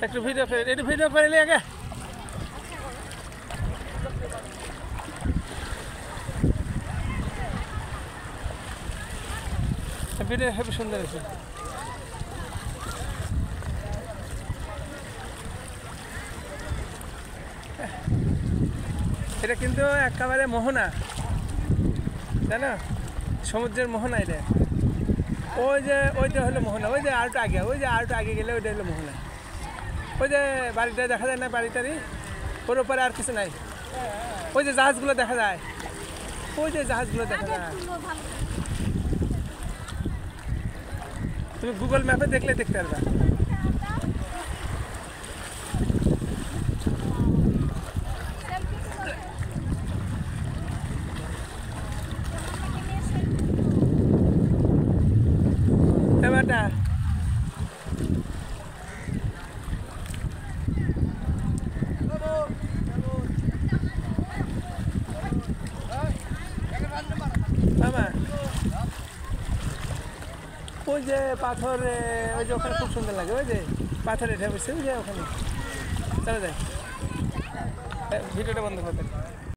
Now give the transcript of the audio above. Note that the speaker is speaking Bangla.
একটু ভিডিও করে একটু ভিডিও করে নিয়ে আগে ভিডিও হেবি সুন্দর আছে এটা কিন্তু একেবারে মোহনা জানো সমুদ্রের মোহনা এটা ওইটা হলো মোহনা ওই যে আরেকটু আগে গেলে ওইটা হলো মোহনা ওই যে বাড়িটা দেখা যায় না বাড়িটারই ওর উপরে আর কিছু নাই ওই যে জাহাজগুলো দেখা যায় তুমি গুগল ম্যাপে দেখলে দেখতে পারবা এবারটা ওই যে পাথর ওই যে ওখানে খুব সুন্দর লাগে ওই যে পাথরে ঢেবেছে ওই যে ওখানে চলে যায় ভিডিওটা বন্ধ করতে